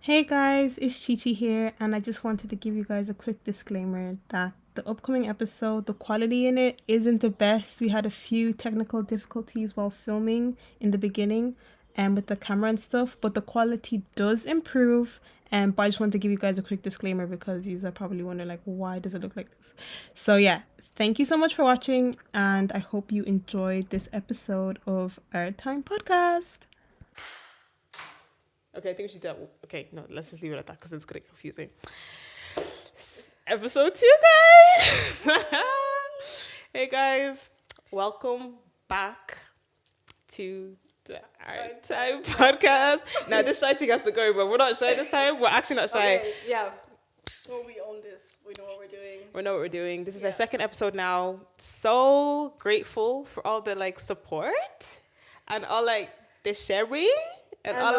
Hey guys, it's Chi Chi here, and I just wanted to give you guys a quick disclaimer that the upcoming episode, the quality in it isn't the best. We had a few technical difficulties while filming in the beginning and with the camera and stuff, but the quality does improve. But I just wanted to give you guys a quick disclaimer because you are probably wondering, like, why does it look like this? So, yeah, thank you so much for watching, and I hope you enjoyed this episode of OurTime Podcast. Okay, I think we should do that. Okay, no, let's just leave it at that because it's going to get confusing. Episode 2, guys. Hey, guys. Welcome back to the OurTime Podcast. Now, this shy thing has to go, but we're not shy this time. We're actually not shy. Okay, yeah. Well, we own this. We know what we're doing. We know what we're doing. This is our second episode now. So grateful for all the, like, support and all, like, the sharing. And all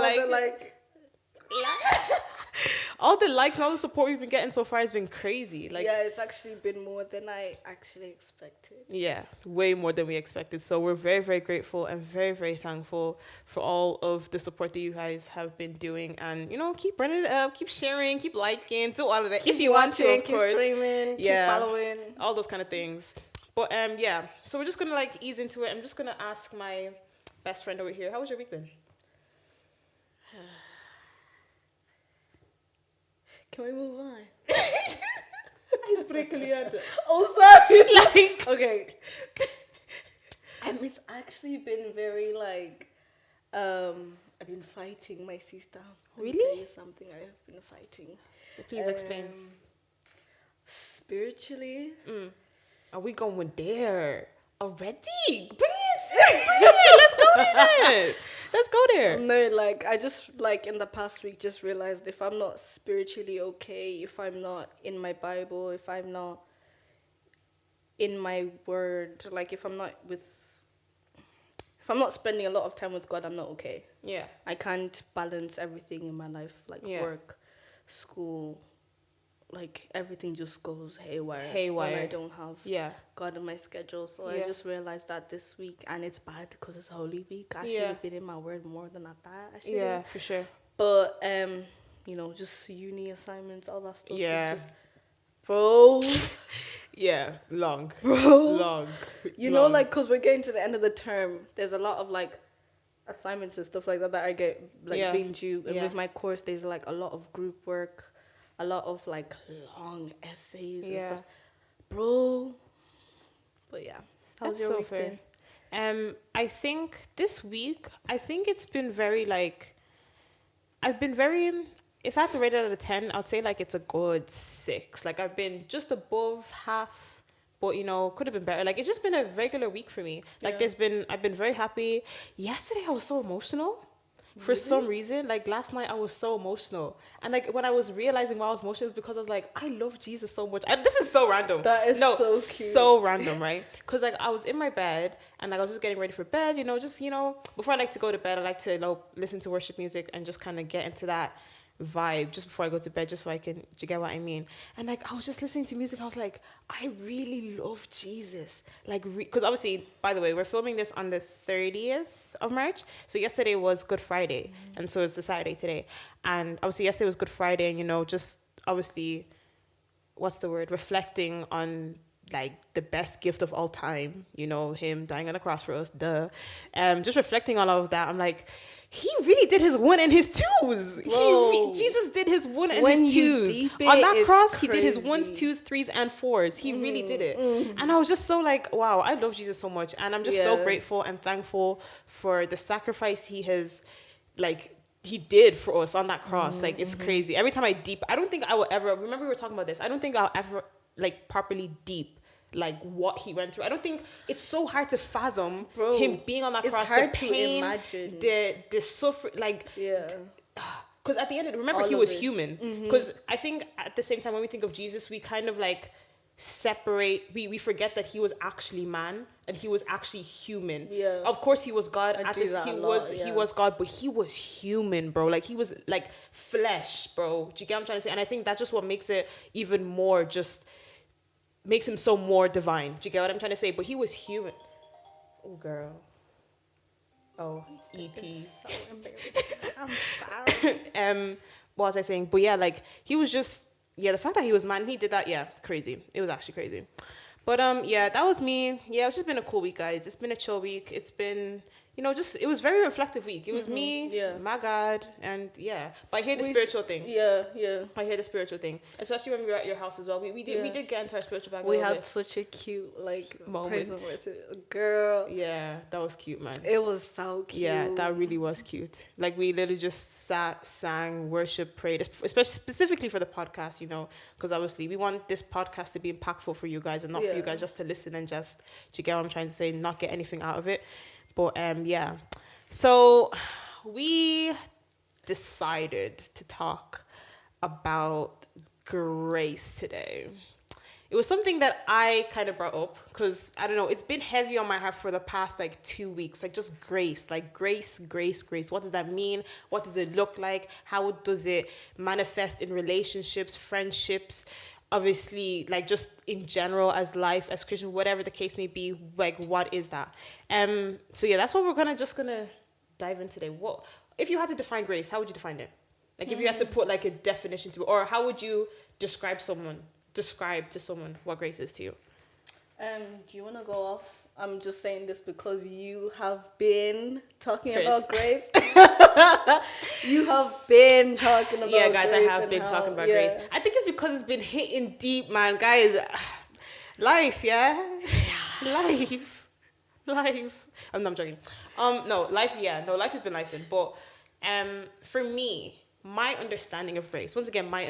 all the likes and all the support we've been getting so far has been crazy. Like, yeah, it's actually been more than I actually expected. Yeah, way more than we expected. So we're very, very grateful and very, very thankful for all of the support that you guys have been doing. And, you know, keep running it up, keep sharing, keep liking, do all of it. Keep if you watching, want to, of keep course. streaming, keep following. All those kind of things. But, yeah. So we're just going to, like, ease into it. I'm just going to ask my best friend over here, how was your week been? Can we move on? Oh, sorry. Like, okay. It's actually been very, like, I've been fighting my sister. Really? Let me tell you something I have been fighting. Please explain. Spiritually. Are we going there already? Bring it. Let's go there. Let's go there. No, like, I just, like, in the past week, just realized if I'm not spiritually okay, if I'm not in my Bible, if I'm not in my word, like, if I'm not spending a lot of time with God, I'm not okay. Yeah. I can't balance everything in my life, like work, school, like, everything just goes haywire when I don't have God in my schedule. So I just realized that this week, and it's bad because it's Holy Week. I should have been in my word more than I thought. Yeah, for sure. But you know, just uni assignments, all that stuff. Yeah. Is just, bro. Yeah, long. You know, like, because we're getting to the end of the term, there's a lot of, like, assignments and stuff like that I get, like, being due. And with my course, there's, like, a lot of group work, a lot of, like, long essays and stuff. Bro. But yeah. How's your week been? I think this week, it's been very, like, I've been very, if I had to rate it out of 10, I'd say, like, it's a good 6. Like, I've been just above half, but, you know, could have been better. Like, it's just been a regular week for me. Like, I've been very happy. Yesterday, I was so emotional. For some reason, like, last night I was so emotional, and, like, when I was realizing why I was emotional, it was because I was like, I love Jesus so much. This is so random. That is so cute. So random, right? Because, like, I was in my bed and, like, I was just getting ready for bed, you know, just, you know, before I like to go to bed, I like to, you know, listen to worship music and just kind of get into that vibe just before I go to bed, just so I can, do you get what I mean? And, like, I was just listening to music. I was like, I really love Jesus. Like, because obviously, by the way, we're filming this on the 30th of March. So yesterday was Good Friday. And so it's the Saturday today. And obviously yesterday was Good Friday, and, you know, just obviously, what's the word? Reflecting on, like, the best gift of all time, you know, him dying on the cross for us, just reflecting on all of that. I'm like, he really did his one and his twos. Jesus did his one and his twos. On that cross, he did his ones, twos, threes, and fours. He really did it. And I was just so like, wow, I love Jesus so much. And I'm just so grateful and thankful for the sacrifice he has, like, he did for us on that cross. Like, it's crazy. Every time I don't think I will ever, remember we were talking about this, I don't think I'll ever, like, properly deep, like, what he went through. I don't think, it's so hard to fathom him being on that cross, the pain, the suffering, like, because at the end, remember, he was human. Because I think at the same time, when we think of Jesus, we kind of, like, separate, we forget that he was actually man and he was actually human. Of course he was God. He was God, but he was human, bro. Like, he was, like, flesh, bro. Do you get what I'm trying to say? And I think that's just what makes it even more, just makes him so more divine. Do you get what I'm trying to say? But he was human. Oh, girl. Oh, E.T. So embarrassing. I'm sorry. what was I saying? But yeah, like he was just, yeah, the fact that he was mad and he did that, yeah, crazy. It was actually crazy. But yeah, that was me. Yeah, it's just been a cool week, guys. It's been a chill week. It's been, just it was very reflective week. It was me, Yeah. my God, and yeah. But I hear the We- spiritual thing. Yeah, yeah. I hear the spiritual thing, especially when we were at your house as well. We did get into our spiritual bag. We a little had bit. such a cute praise Moment. and worship. Girl. Yeah, that was cute, man. It was so cute. Yeah, that really was cute. Like we literally just sat, sang, worship, prayed, especially specifically for the podcast, because obviously we want this podcast to be impactful for you guys and not for you guys just to listen and just, do you get what I'm trying to say, not get anything out of it. But yeah, so we decided to talk about grace today. It was something that I kind of brought up because, I don't know, it's been heavy on my heart for the past 2 weeks. Just grace, grace, grace, grace. What does that mean? What does it look like? How does it manifest in relationships, friendships? Obviously, just in general as life, as Christian, whatever the case may be, what is that? So yeah, that's what we're gonna dive in today. What, if you had to define grace, how would you define it? If you had to put a definition to it, or how would you describe to someone what grace is to you? Do you want to go off? I'm just saying this because you have been talking Chris. about grace. You have been talking about Yeah, guys, I grace have and been how- talking about yeah. grace. I think it's because it's been hitting deep, man. Guys, life, yeah? Life. I'm joking. No, life, yeah. No, life has been life in. But for me, my understanding of grace, once again, I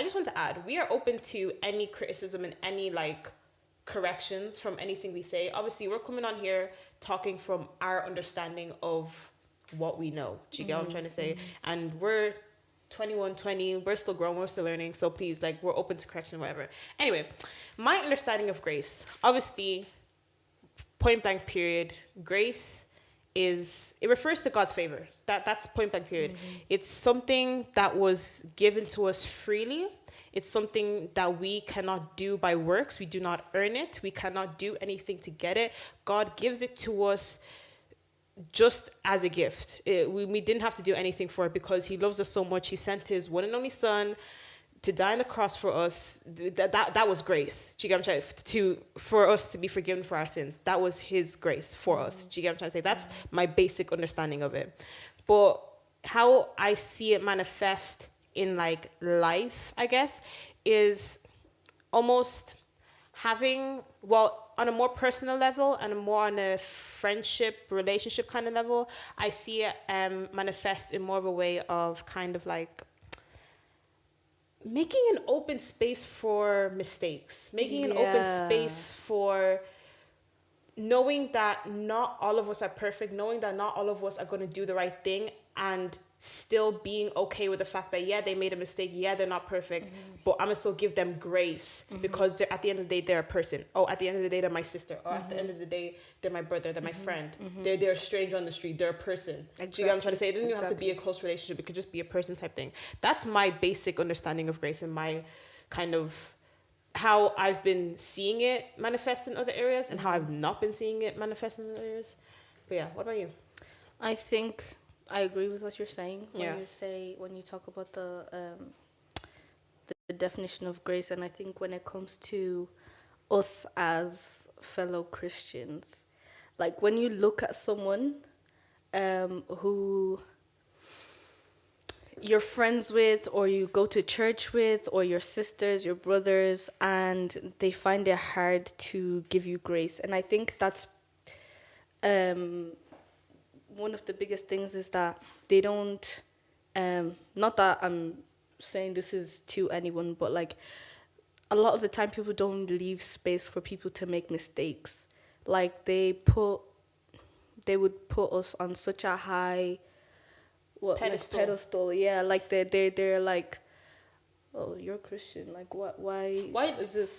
just want to add, we are open to any criticism and any corrections from anything we say. Obviously, we're coming on here talking from our understanding of what we know. Do you get what I'm trying to say? And we're 21, 20, we're still growing, we're still learning. So please, we're open to correction, whatever. Anyway, my understanding of grace, obviously, point blank period, grace it refers to God's favor. That's point blank period. It's something that was given to us freely. It's something that we cannot do by works. We do not earn it. We cannot do anything to get it. God gives it to us just as a gift. We didn't have to do anything for it because he loves us so much. He sent his one and only son to die on the cross for us. That was grace. Do you get what I'm trying to, for us to be forgiven for our sins? That was his grace for us. Do you get what I'm trying to say? That's my basic understanding of it. But how I see it manifest in life, I guess, is almost having, on a more personal level and more on a friendship, relationship kind of level, I see it manifest in more of a way of kind of making an open space for mistakes, making an open space for knowing that not all of us are perfect, knowing that not all of us are going to do the right thing, and still being okay with the fact that, yeah, they made a mistake, yeah, they're not perfect, but I'm going to still give them grace because they're, at the end of the day, they're a person. Oh, at the end of the day, they're my sister. Or at the end of the day, they're my brother, they're my friend. They're a stranger on the street, they're a person. Exactly. Do you get what I'm trying to say? It doesn't even have to be a close relationship. It could just be a person type thing. That's my basic understanding of grace and my kind of how I've been seeing it manifest in other areas and how I've not been seeing it manifest in other areas. But yeah, what about you? I think I agree with what you're saying when you talk about the definition of grace, and I think when it comes to us as fellow Christians, when you look at someone who you're friends with, or you go to church with, or your sisters, your brothers, and they find it hard to give you grace, and I think that's one of the biggest things is that they don't, not that I'm saying this is to anyone, but a lot of the time people don't leave space for people to make mistakes. They would put us on such a high pedestal. Yeah, they're like, oh, you're Christian. Why is this?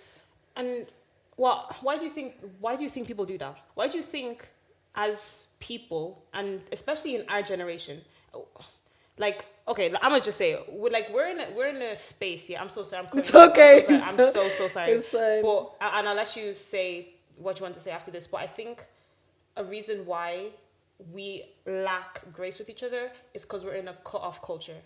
And why do you think people do that? Why do you think as people, and especially in our generation, okay, I'm gonna just say it. We're in a space. Yeah, I'm so sorry. It's okay. I'm so sorry. It's fine. But and I'll let you say what you want to say after this. But I think a reason why we lack grace with each other is because we're in a cut-off culture.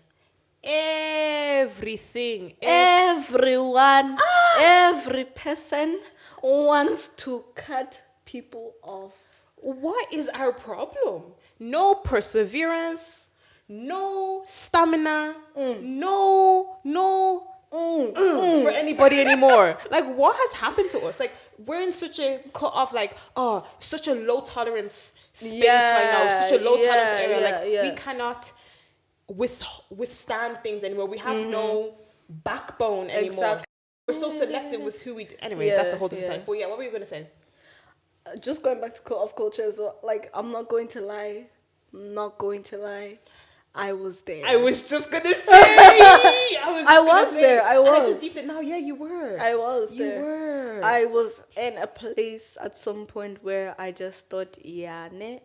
Everything. Everyone, every person wants to cut people off. What is our problem? No perseverance, no stamina, no for anybody anymore. Like, what has happened to us? Like, we're in such a cut off, like, such a low tolerance space right now, such a low tolerance area. We cannot withstand things anymore. We have no backbone anymore. Exactly. We're so selective with who we do. Anyway, that's a whole different time. But yeah, what were you going to say? Just going back to cut off culture as well. Like, I'm not going to lie. I was there. I was just gonna say. I was there. And I just deeped it now. Yeah, you were. I was there. You were. I was in a place at some point where I just thought,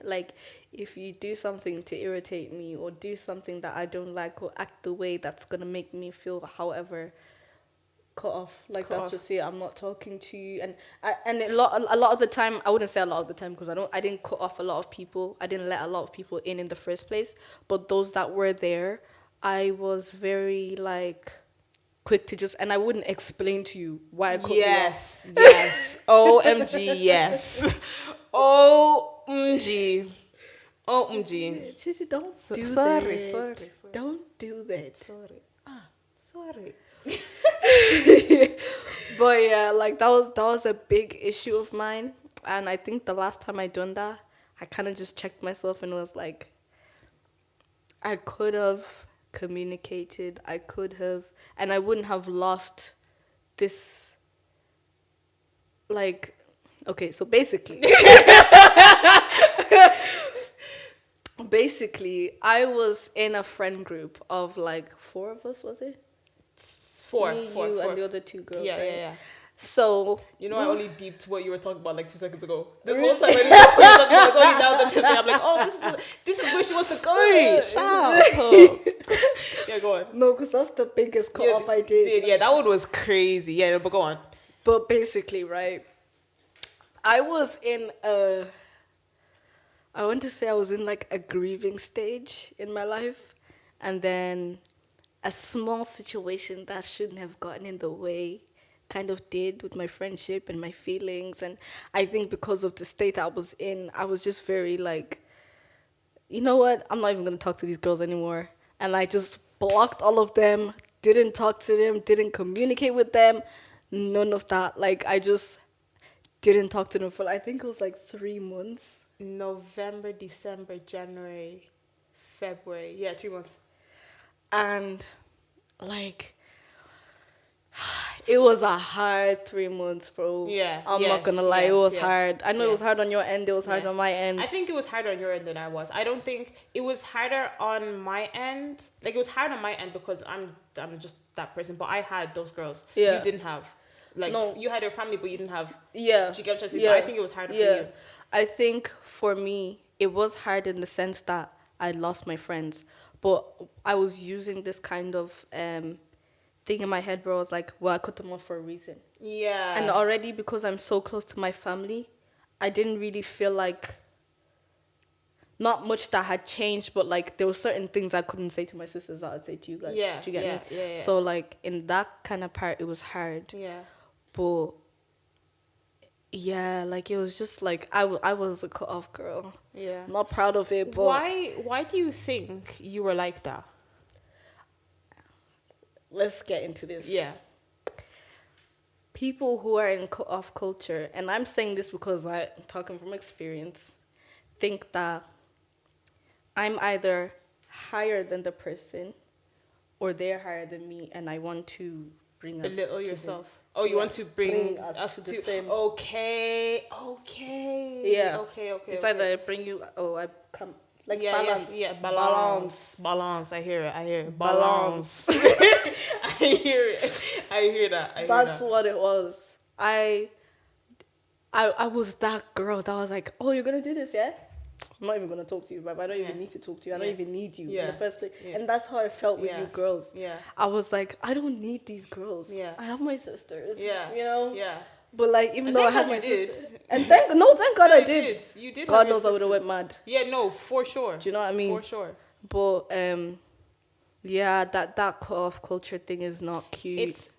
like, if you do something to irritate me or do something that I don't like or act the way that's gonna make me feel however, cut off. Like, that's just it. I'm not talking to you. And a lot of the time, I wouldn't say a lot of the time because I didn't cut off a lot of people. I didn't let a lot of people in the first place. But those that were there, I was very like quick to just, and I wouldn't explain to you why I cut you off. Yes. OMG, yes. OMG. OMG. Don't do that. Sorry. Don't do that. Sorry. But yeah, like that was a big issue of mine, and I think the last time I done that, I kind of just checked myself and was like, I could have communicated, and I wouldn't have lost this. Like, okay, so basically, I was in a friend group of like 4 of us, was it? Four, and the other 2 girls. Yeah. So I only deeped what you were talking about like 2 seconds ago. This whole time I didn't know what you were talking about. It's only now that you're saying, I'm like, oh, this is where she wants to go. Shout. Yeah, go on. No, because that's the biggest cut off I did. Yeah, that one was crazy. Yeah, but go on. But basically, right, I was in I want to say I was in like a grieving stage in my life, and then a small situation that shouldn't have gotten in the way kind of did with my friendship and my feelings. And I think because of the state I was in, I was just very like, you know what, I'm not even going to talk to these girls anymore. And I just blocked all of them, didn't talk to them, didn't communicate with them, none of that. Like, I just didn't talk to them for, I think it was like 3 months. November, December, January, February. Yeah, 3 months. And like, it was a hard 3 months, bro. Yeah. I'm not gonna lie, it was hard. I know it was hard on your end, it was hard on my end. I think it was harder on your end than I was. I don't think it was harder on my end. Like, it was hard on my end because I'm just that person. But I had those girls. Yeah. You didn't have. Like, no. You had your family, but you didn't have. Yeah. Do you get what I'm saying? So I think it was harder for you. I think for me, it was hard in the sense that I lost my friends. But I was using this kind of thing in my head where I was like, well, I cut them off for a reason. Yeah. And already, because I'm so close to my family, I didn't really feel like, not much that had changed, but like there were certain things I couldn't say to my sisters that I'd say to you guys. Yeah. Do you get me? Yeah. So like in that kind of part, it was hard. Yeah. But yeah, like it was just like I was a cut off girl. Yeah. I'm not proud of it, but why do you think you were like that? Let's get into this. Yeah. People who are in cut off culture, and I'm saying this because I'm talking from experience, think that I'm either higher than the person or they're higher than me, and I want to bring us belittle yourself. Oh, you want to bring us to the same. Okay. Yeah. Okay. It's either I bring you. Oh, I come. Like balance. Yeah. Balance. I hear it. Balance. I hear that. That's what it was. I was that girl that was like, oh, you're gonna do this, yeah? I'm not even gonna talk to you, but I don't even need to talk to you. I don't even need you in the first place. Yeah. And that's how I felt with you girls. Yeah. I was like, I don't need these girls. Yeah. I have my sisters. Yeah. You know? Yeah. But like, even though I had my sisters, and thank God I did. You did. God knows I would have went mad. Yeah, no, for sure. Do you know what I mean? For sure. But Yeah, that cut-off culture thing is not cute.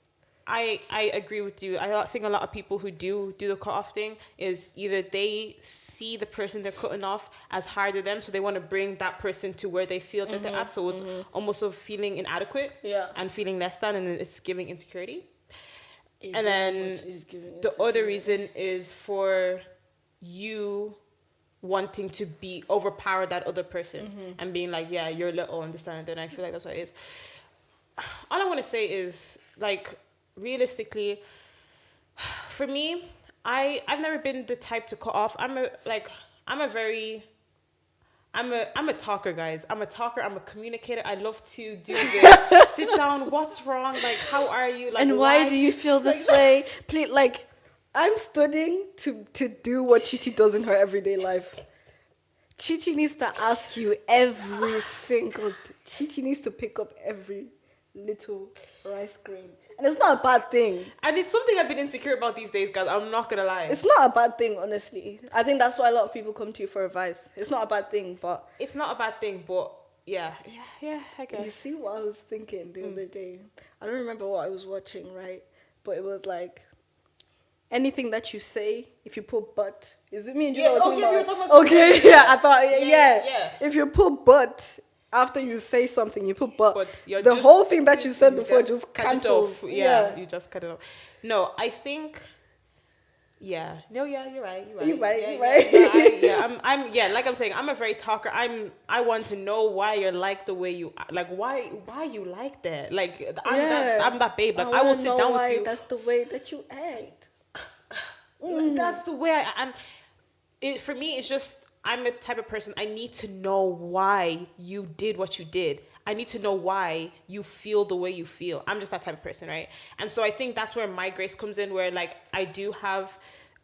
I agree with you. I think a lot of people who do the cut off thing is either they see the person they're cutting off as higher than them, so they want to bring that person to where they feel that they're at. So it's almost of feeling inadequate and feeling less than, and it's giving insecurity. And then the other reason is for you wanting to be overpower that other person and being like, yeah, you're little and this and I feel like that's what it is. All I want to say is, like, realistically, for me, I've never been the type to cut off. I'm a talker, guys. I'm a talker. I'm a communicator. I love to do this. Sit down. What's wrong? Like, how are you? Like, and why do you feel this way? Please, like, I'm studying to do what Chichi does in her everyday life. Chichi needs to ask you every single. Chichi needs to pick up every little rice grain, and it's not a bad thing. And it's something I've been insecure about these days, guys. I'm not gonna lie. It's not a bad thing, honestly. I think that's why a lot of people come to you for advice. It's not a bad thing, but it's not a bad thing, but yeah, I guess. You see what I was thinking the other day? I don't remember what I was watching, right? But it was like, anything that you say, if you put but, is it me and you? Yes, we were talking about okay, yeah, I thought, yeah. If you put but, after you say something, you put but the whole thing that you said before just cancels. Yeah, you just cut it off. No, I think, you're right. You're right. Like I'm saying, I'm a very talker. I want to know why you're like the way you, like, why you like that. Like, I'm that babe. Like, I will sit down with you. That's the way that you act. That's the way for me, it's just, I'm a type of person, I need to know why you did what you did. I need to know why you feel the way you feel. I'm just that type of person, right? And so I think that's where my grace comes in, where, like, I do have,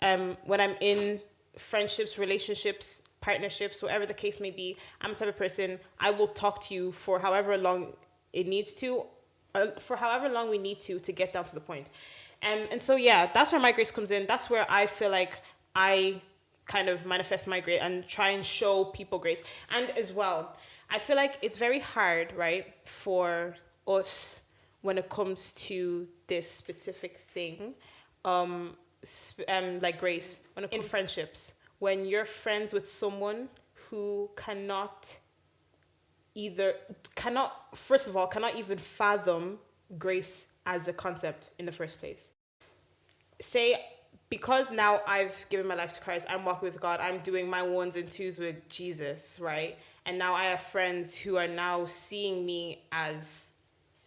when I'm in friendships, relationships, partnerships, whatever the case may be, I'm the type of person, I will talk to you for however long it needs to, for however long we need to get down to the point. And so, yeah, that's where my grace comes in. That's where I feel like I kind of manifest my grace and try and show people grace. And as well, I feel like it's very hard, right, for us when it comes to this specific thing, like grace, when it comes in friendships, when you're friends with someone who cannot even fathom grace as a concept in the first place. Say, because now I've given my life to Christ, I'm walking with God, I'm doing my ones and twos with Jesus, right? And now I have friends who are now seeing me as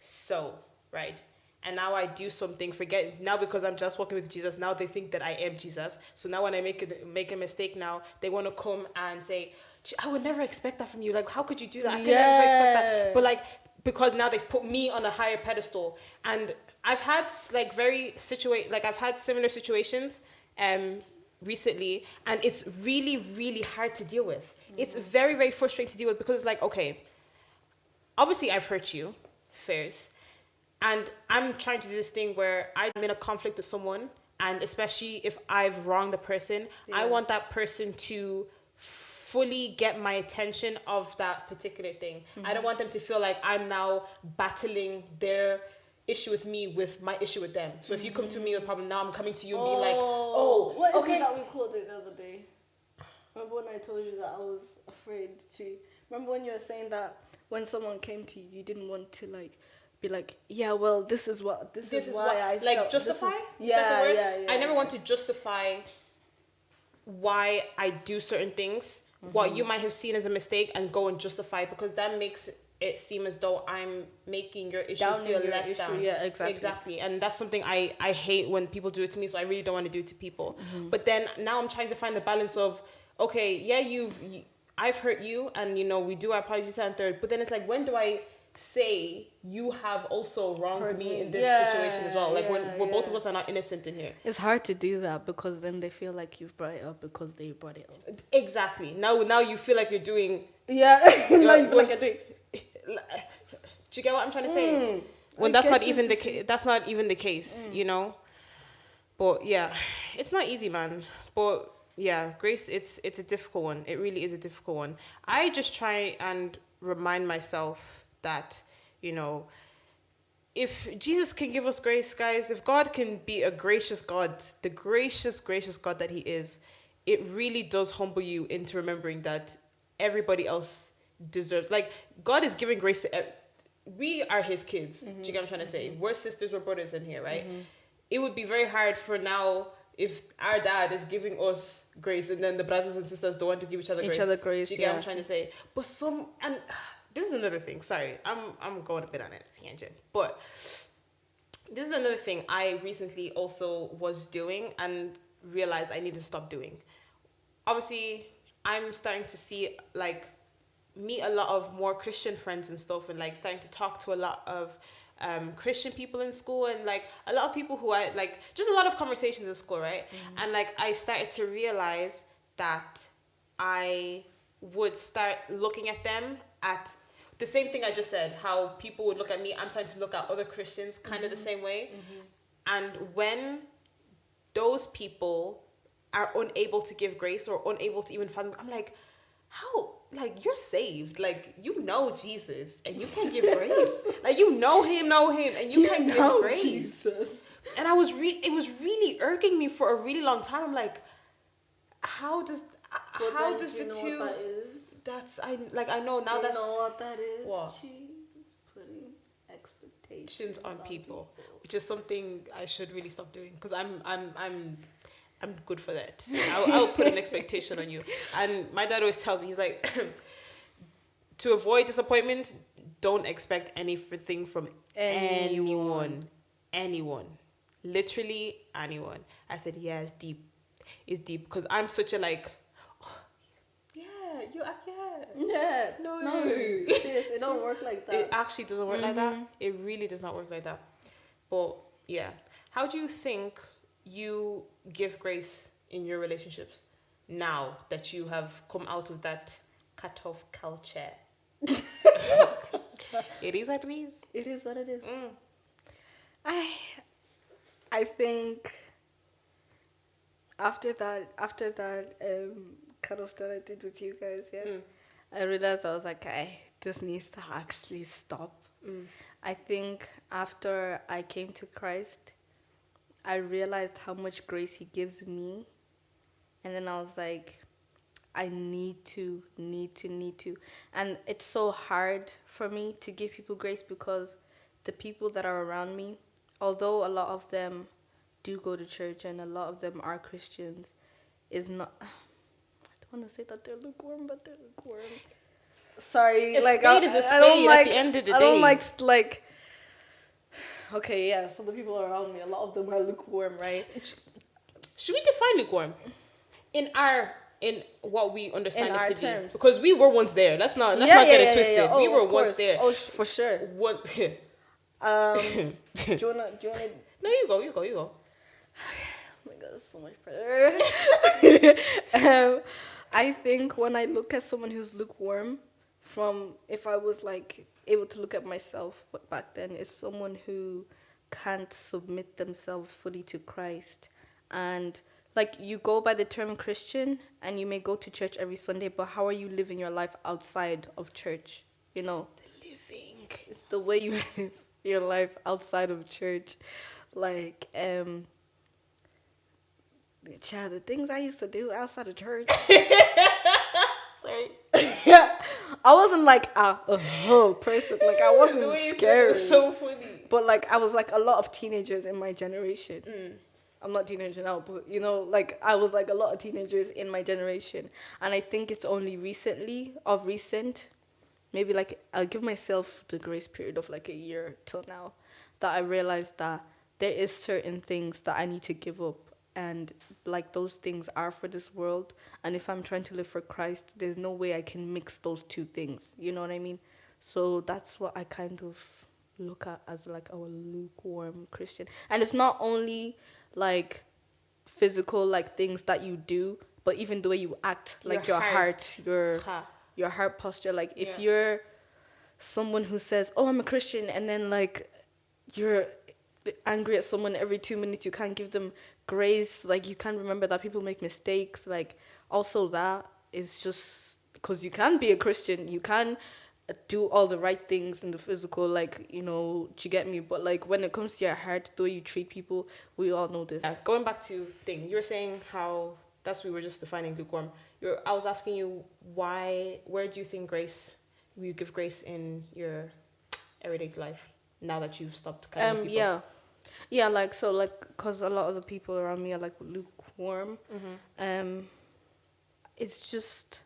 so, right? And now I do something, now because I'm just walking with Jesus, now they think that I am Jesus. So now when I make a mistake now, they want to come and say, I would never expect that from you. Like, how could you do that? I could never expect that. But, like, because now they've put me on a higher pedestal. And I've had, like, I've had similar situations recently, and it's really, really hard to deal with. It's very, very frustrating to deal with, because it's like, okay, obviously I've hurt you, fairs, and I'm trying to do this thing where I'm in a conflict with someone, and especially if I've wronged the person, I want that person to fully get my attention of that particular thing. I don't want them to feel like I'm now battling their issue with me with my issue with them. So if you come to me with a problem, now I'm coming to you and being like, what is it that we called it the other day? Remember when I told you that I was afraid to... Remember when you were saying that when someone came to you, you didn't want to, like, be like, yeah, well, this is why I like, felt... justify? Yeah. I never want to justify why I do certain things, what you might have seen as a mistake, and go and justify it, because that makes it seem as though I'm making your issue feel less down. Yeah, exactly. And that's something I hate when people do it to me, so I really don't want to do it to people. But then now I'm trying to find the balance of, okay, yeah, I've hurt you, and, you know, we do our apologies and third, but then it's like, when do I say you have also wronged me in this situation as well? Like, when both of us are not innocent in here. It's hard to do that, because then they feel like you've brought it up because they brought it up. Exactly. Now you feel like you're doing... Yeah, now you feel like you're doing... Do you get what I'm trying to say? When that's not even the case, you know? But yeah, it's not easy, man. But yeah, grace, it's a difficult one. It really is a difficult one. I just try and remind myself that you know, if Jesus can give us grace, guys, if God can be a gracious God, the gracious, gracious God that He is, it really does humble you into remembering that everybody else deserves. Like, God is giving grace to. We are His kids. Do you get what I'm trying to say? We're sisters, we're brothers in here, right? It would be very hard for now if our dad is giving us grace and then the brothers and sisters don't want to give each other grace. Do you get what I'm trying to say? But this is another thing. Sorry, I'm going a bit on it, tangent. But this is another thing I recently also was doing and realized I need to stop doing. Obviously, I'm starting to see, like, meet a lot of more Christian friends and stuff, and like starting to talk to a lot of Christian people in school, and like a lot of people who I like, just a lot of conversations in school, right? And like I started to realize that I would start looking at them at the same thing I just said, how people would look at me. I'm starting to look at other Christians kind of the same way. And when those people are unable to give grace or unable to even fathom, I'm like, how? Like, you're saved. Like, you know Jesus and you can give grace. Like, you know him, and you can give grace. Jesus. And it was really irking me for a really long time. I'm like, how does the two? What that is? I know now. You know what that is? What? She's putting expectations on people, which is something I should really stop doing, because I'm good for that. I'll put an expectation on you. And my dad always tells me, he's like, to avoid disappointment, don't expect anything from anyone. Literally anyone. I said, yeah, it's deep. It's deep, because I'm such a like, no, seriously, it don't work like that. It actually doesn't work like that. It really does not work like that. But yeah, how do you think you give grace in your relationships now that you have come out of that cut-off culture? It is what it is. It is what it is. I think after that cut-off that I did with you guys, I realized, I was like, this needs to actually stop. I think after I came to Christ, I realized how much grace He gives me. And then I was like, I need to. And it's so hard for me to give people grace, because the people that are around me, although a lot of them do go to church and a lot of them are Christians, is not... I don't want to say that they're lukewarm, but they're lukewarm. Sorry, a spade is a spade. I don't like, at the end of the day. I don't like. Okay, yeah. So the people around me, a lot of them are lukewarm, right? Should we define lukewarm in what we understand it to terms. Be? Because we were on's there. Let's not get it twisted. Yeah. Oh, we were once there. Oh, for sure. Do you wanna? No, you go. Oh my God, there's so much pressure. I think when I look at someone who's lukewarm, from if I was like able to look at myself back then, is someone who can't submit themselves fully to Christ. And like, you go by the term Christian and you may go to church every Sunday, but how are you living your life outside of church? You know, it's the way you live your life outside of church. Like, the things I used to do outside of church. Sorry. I wasn't like a whole person. Like, I wasn't scared. It was so funny. But like, I was like a lot of teenagers in my generation. I'm not a teenager now, but you know, like, I was like a lot of teenagers in my generation. And I think it's only recent, maybe like, I'll give myself the grace period of like a year till now, that I realized that there is certain things that I need to give up. And like, those things are for this world. And if I'm trying to live for Christ, there's no way I can mix those two things. You know what I mean? So that's what I kind of look at as like a lukewarm Christian. And it's not only like physical, like things that you do, but even the way you act, like your heart, your heart posture. Like, if you're someone who says, oh, I'm a Christian, and then like you're angry at someone every 2 minutes, you can't give them grace, like you can't remember that people make mistakes. Like, also that is just because you can be a Christian, you can do all the right things in the physical, like, you know, do you get me? But like when it comes to your heart, the way you treat people, we all know this. Yeah, going back to thing, you were saying how that's we were just defining lukewarm. I was asking you where do you think you give grace in your everyday life now that you've stopped kind of people? Yeah, like, so, like, because a lot of the people around me are like lukewarm. It's just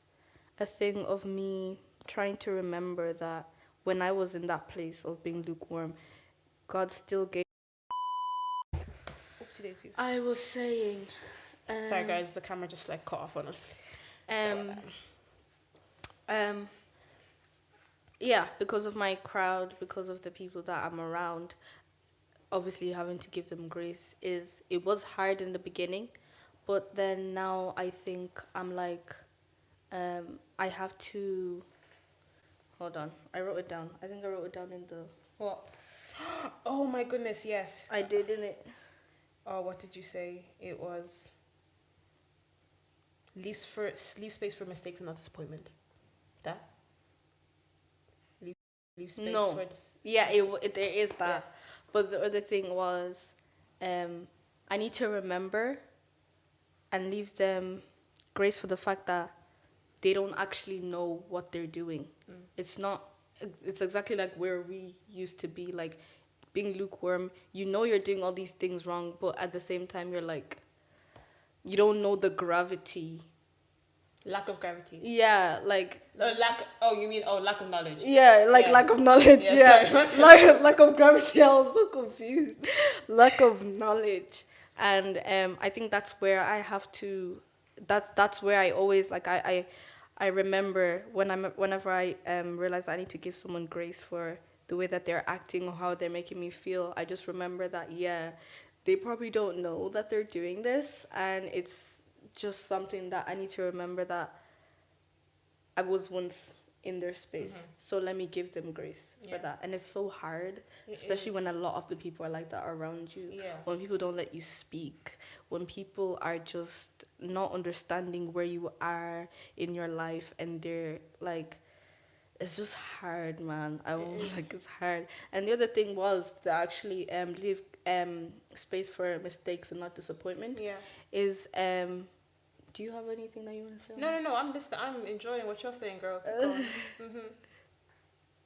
a thing of me trying to remember that when I was in that place of being lukewarm, God still gave. Oopsie daisies. I was saying. Sorry guys, the camera just like cut off on us. Yeah, because of my crowd, because of the people that I'm around, obviously having to give them grace it was hard in the beginning, but then now I think I'm like, I have to. Hold on, I wrote it down. I think I wrote it down in the. What? Oh my goodness, yes. I did, didn't it? Oh, what did you say? It was leave space for mistakes and not disappointment. That? Leave space No. for Yeah, there is that. Yeah. But the other thing was, I need to remember and leave them grace for the fact that they don't actually know what they're doing. It's exactly like where we used to be, like being lukewarm. You know you're doing all these things wrong, but at the same time you're like, you don't know the gravity. Lack of gravity. Yeah, like lack of knowledge. Yeah, like lack of knowledge. Yeah, lack of gravity. I was so confused. Lack of knowledge, and I think that's where I have to. That's where I always like I remember whenever I realize I need to give someone grace for the way that they're acting or how they're making me feel. I just remember that they probably don't know that they're doing this, and it's just something that I need to remember that I was once in their space. So let me give them grace for that. And it's so hard, especially when a lot of the people are like that around you. Yeah. When people don't let you speak, when people are just not understanding where you are in your life, and they're like, it's just hard, man. It's hard. And the other thing was to actually leave space for mistakes and not disappointment. Yeah. Is do you have anything that you want to say? No. I'm listening. I'm enjoying what you're saying, girl. Keep going.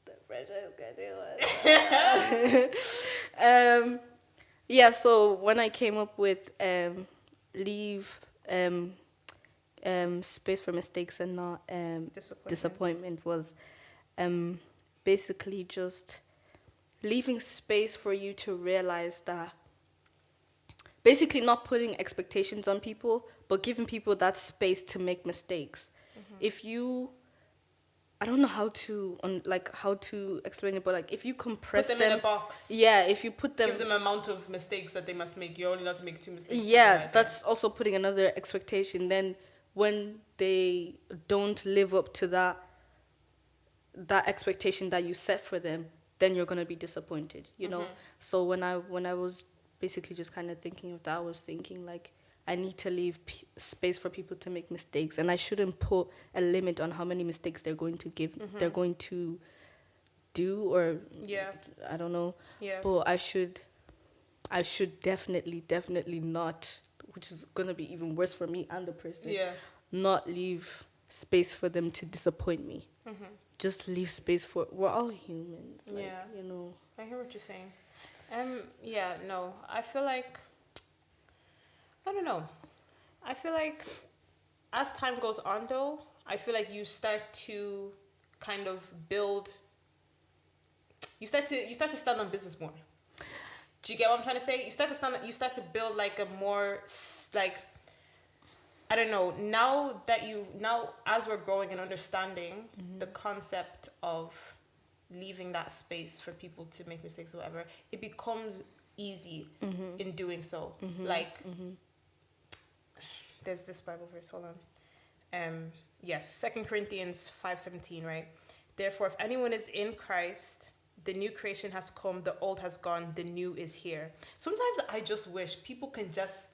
The pressure is getting yeah. So when I came up with leave space for mistakes and not disappointment was basically just leaving space for you to realize that. Basically, not putting expectations on people, but giving people that space to make mistakes. If you, I don't know how to explain it, but like if you compress them in a box. Yeah, if you put them, give them amount of mistakes that they must make. You're only allowed to make 2 mistakes. Yeah, that's also putting another expectation. Then when they don't live up to that expectation that you set for them, then you're gonna be disappointed. You know. So when I was basically just kind of thinking of that, I was thinking like I need to leave space for people to make mistakes, and I shouldn't put a limit on how many mistakes they're going to they're going to do, or I don't know. Yeah. But I should definitely not, which is gonna be even worse for me and the person. Yeah. Not leave space for them to disappoint me. Just leave space for, we're all humans. Like, you know. I hear what you're saying. No, I feel like, I don't know. I feel like as time goes on though, I feel like you start to kind of build, you start to stand on business more. Do you get what I'm trying to say? You start to build like a more, like, I don't know, now as we're growing and understanding the concept of leaving that space for people to make mistakes or whatever, it becomes easy in doing so. Like, there's this Bible verse, hold on. 2 Corinthians 5:17, right? Therefore, if anyone is in Christ, the new creation has come, the old has gone, the new is here. Sometimes I just wish people can just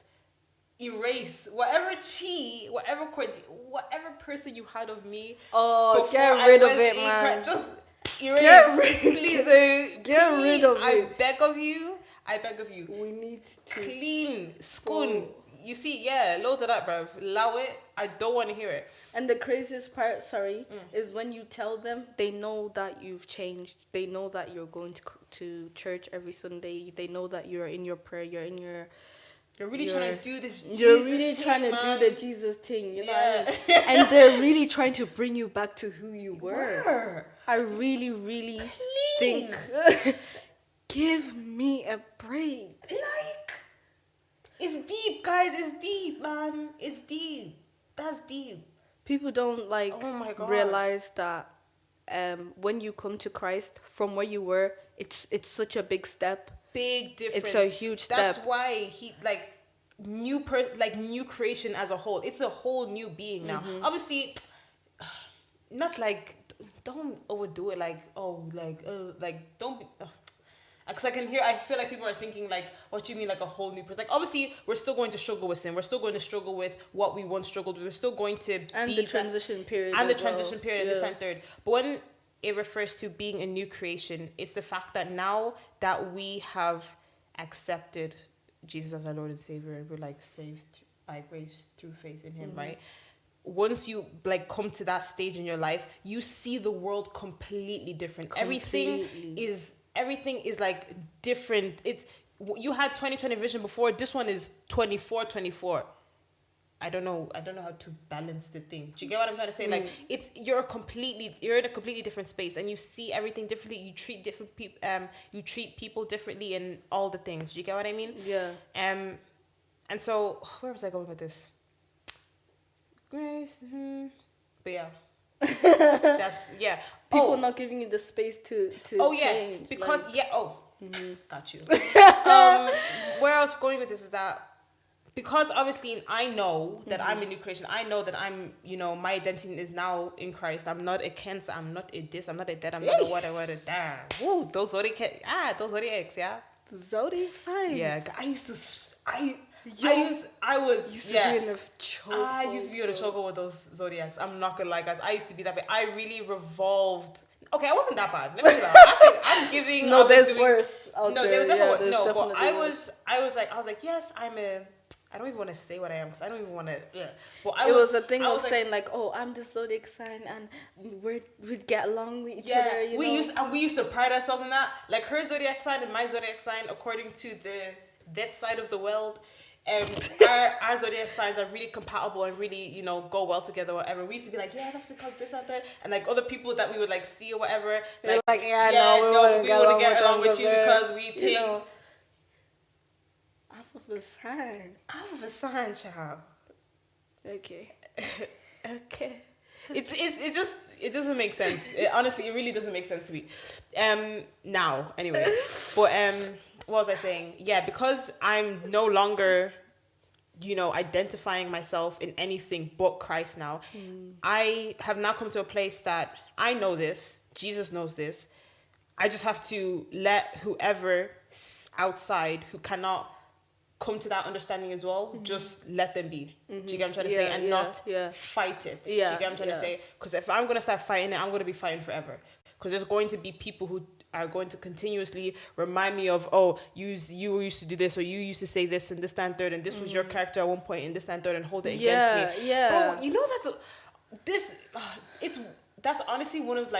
erase whatever whatever person you had of me. Oh, get rid of it, man. Just Please, get rid of it. I beg of you. We need to clean, spoon. You see, yeah, loads of that, bruv. Allow it. I don't want to hear it. And the craziest part, is when you tell them, they know that you've changed. They know that you're going to church every Sunday. They know that you're in your prayer. You're really trying to do this Jesus You're really thing, trying to man. do the Jesus thing, you know what I mean? And they're really trying to bring you back to who you were. I really, really think... Give me a break. Like, it's deep, guys. It's deep, man. It's deep. That's deep. People don't realize that when you come to Christ from where you were, it's such a big step. Big difference. It's a huge step. That's why he new creation as a whole. It's a whole new being now. Mm-hmm. Obviously, not don't overdo it. Don't be. Because I feel like people are thinking what do you mean a whole new person? Obviously we're still going to struggle with sin. We're still going to struggle with what we once struggled with. We're still going to be the transition period. And the transition period, this and third. But when it refers to being a new creation, it's the fact that now that we have accepted Jesus as our Lord and Savior, we're saved by grace through faith in Him, right? Once you come to that stage in your life, you see the world completely different. Everything is different. You had 20/20 vision before. This one is 24/24. I don't know how to balance the thing. Do you get what I'm trying to say? You're in a completely different space, and you see everything differently. You treat different people. You treat people differently, and all the things. Do you get what I mean? Yeah. And so where was I going with this? Grace. But yeah. People not giving you the space to change. Because got you. Where I was going with this is that because obviously I know that I'm a new creation. I know that I'm my identity is now in Christ. I'm not a Cancer. I'm not a this. I'm not a that. I'm not a whatever. Damn. Woo, those zodiacs. Yeah. Zodiac signs. Yeah, I used to be in a chokehold. I used to be in a chokehold with those zodiacs. I'm not gonna lie, guys. I used to be that bad. I really revolved. Okay, I wasn't that bad. Let me tell you. Actually, I'm giving. No, there's worse out there. There was definitely no, but I was like, yes, I'm a. I don't even want to say what I am because I don't even want to. Yeah. But it was a thing of saying I'm the zodiac sign and we'd get along with each other. We used to pride ourselves in that. Like her zodiac sign and my zodiac sign, according to the that side of the world. Our zodiac signs are really compatible and really, go well together or whatever. We used to be like, that's because this and that. And other people that we would see or whatever. We wouldn't get along with you because we think. Half of a sign, child. Okay. Okay. It doesn't make sense. Honestly, it really doesn't make sense to me. Now, anyway. But what was I saying? Yeah, because I'm no longer, identifying myself in anything but Christ now. I have now come to a place that I know this. Jesus knows this. I just have to let whoever outside who cannot come to that understanding as well, just let them be. Do you get what I'm trying to say? And not fight it. Do you get what I'm trying to say? Because if I'm going to start fighting it, I'm going to be fighting forever. Because there's going to be people who are going to continuously remind me of, you used to do this, or you used to say this and this and third, and this was your character at one point in this and third, and hold it against me. Yeah. Bro, that's honestly one of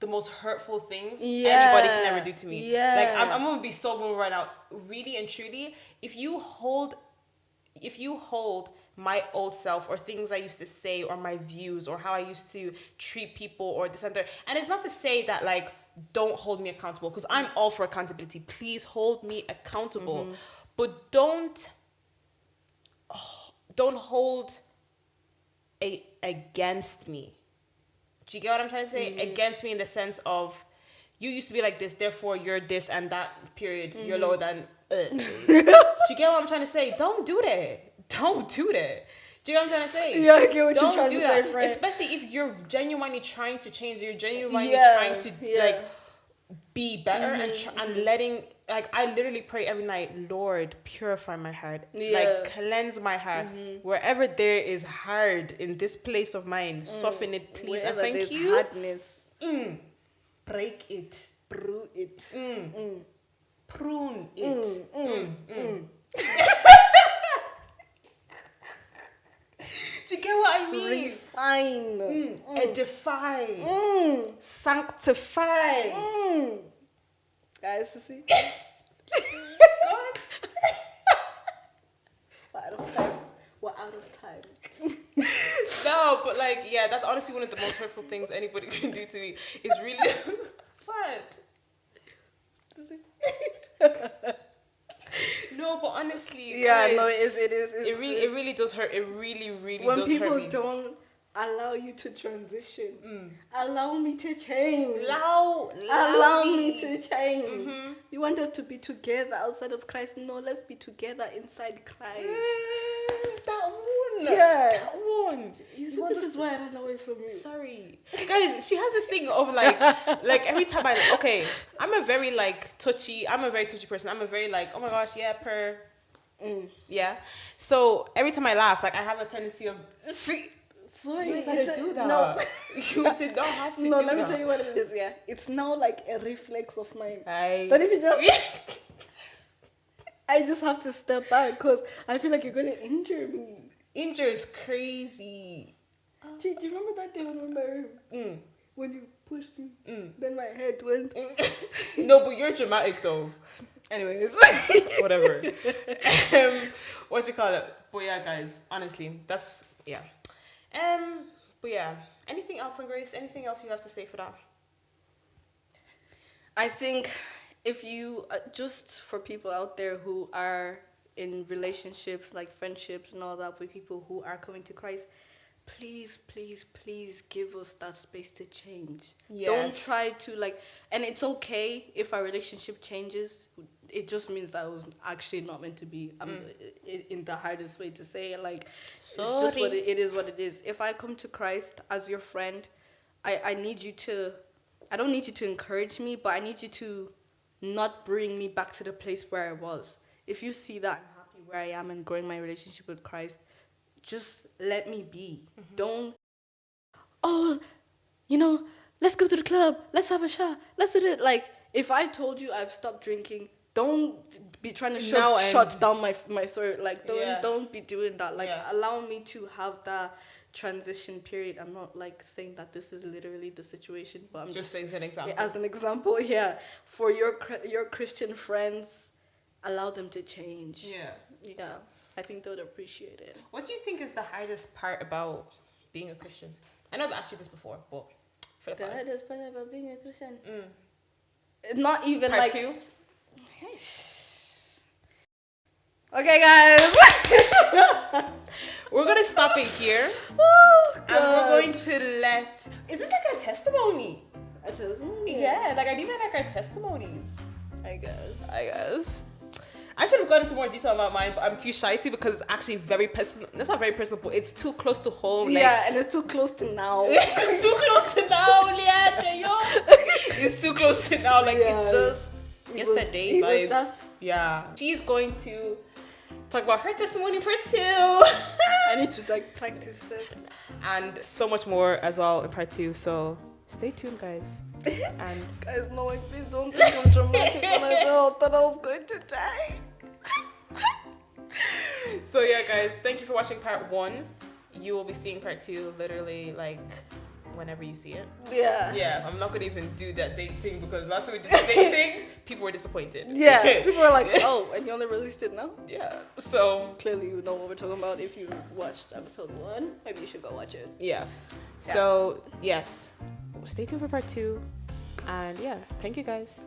the most hurtful things anybody can ever do to me. Yeah. I'm gonna be so vulnerable right now. Really and truly, if you hold my old self or things I used to say or my views or how I used to treat people or this and that, and it's not to say that don't hold me accountable, because I'm all for accountability. Please hold me accountable, but don't hold against me. Do you get what I'm trying to say? Against me in the sense of, you used to be like this, therefore you're this and that, period. You're lower than... Do you get what I'm trying to say? Don't do that. Don't do that. Do you get what I'm trying to say? Yeah, I get what you're trying to say, right? Especially if you're genuinely trying to change, you're genuinely trying to be better and letting... I literally pray every night, Lord, purify my heart. Cleanse my heart. Wherever there is hard in this place of mine, soften it, please. Wherever and thank you. Hardness. break it, brew it, prune it. Do you get what I mean? Refine, edify, sanctify. Guys, you see? God. We're out of time. No, but like, yeah, that's honestly one of the most hurtful things anybody can do to me. Is really what? No, but honestly, yeah, guys, no, it is. It really does hurt. It really when does hurt me. When people don't allow you to transition, allow me to change. Allow me to change. You want us to be together outside of Christ? No, let's be together inside Christ. That one. Yeah. That one. You see, this is why I ran away from you. Sorry. Guys, she has this thing of like every time I'm a very touchy person. I'm a very oh my gosh, yeah, yeah. So every time I laugh, I have a tendency of sorry, you gotta do that. No. You did not have to do No, that. let me tell you what it is, yeah. It's now like a reflex of mine. But if you just I just have to step back because I feel like you're gonna injure me. Injure is crazy. Do you remember that day when we were when you pushed me? Then my head went. No, but you're dramatic though. Anyways, whatever. What you call it? But yeah, guys, honestly, that's yeah. But yeah, anything else on Grace? Anything else you have to say for that? I think if you just for people out there who are in relationships, like friendships and all that, with people who are coming to Christ, please give us that space to change. Yes. Don't try to and it's okay if our relationship changes. It just means that it was actually not meant to be. In the hardest way to say it, it's just what it is. What it is. If I come to Christ as your friend, I need you to. I don't need you to encourage me, but I need you to not bring me back to the place where I was. If you see that I'm happy where I am and growing my relationship with Christ, just let me be. Don't, let's go to the club. Let's have a shot. Let's do it. If I told you I've stopped drinking, don't be trying to shut down my throat. Don't be doing that. Allow me to have that transition period. I'm not saying that this is literally the situation, but I'm just saying as an example. As an example, yeah. For your Christian friends, allow them to change. Yeah. I think they would appreciate it. What do you think is the hardest part about being a Christian? I know I've asked you this before, but for the hardest part about being a Christian. Not even part 2. Okay, guys. We're gonna stop it here. And we're going to let. Is this our testimony? A testimony? Yeah, are these our testimonies? I guess. I should have gone into more detail about mine, but I'm too shy to because it's actually very personal. It's not very personal, but it's too close to home. Yeah, and it's too close to now. It's too close to now, Leandra, yo. It's too close to now. It's just yesterday vibes. Yeah. She's going to talk about her testimony part 2. I need to practice it. And so much more as well in part 2. So stay tuned, guys. And guys, no, please don't think I'm dramatic when I thought I was going to die. So yeah, guys, thank you for watching part 1. You will be seeing part 2 literally whenever you see it. Yeah, I'm not gonna even do that date thing because last time we did the dating, people were disappointed. Yeah, people were like, oh, and you only released it now? Yeah, so clearly you know what we're talking about. If you watched episode 1, maybe you should go watch it. Yeah. So yes, stay tuned for part 2, and yeah, thank you guys.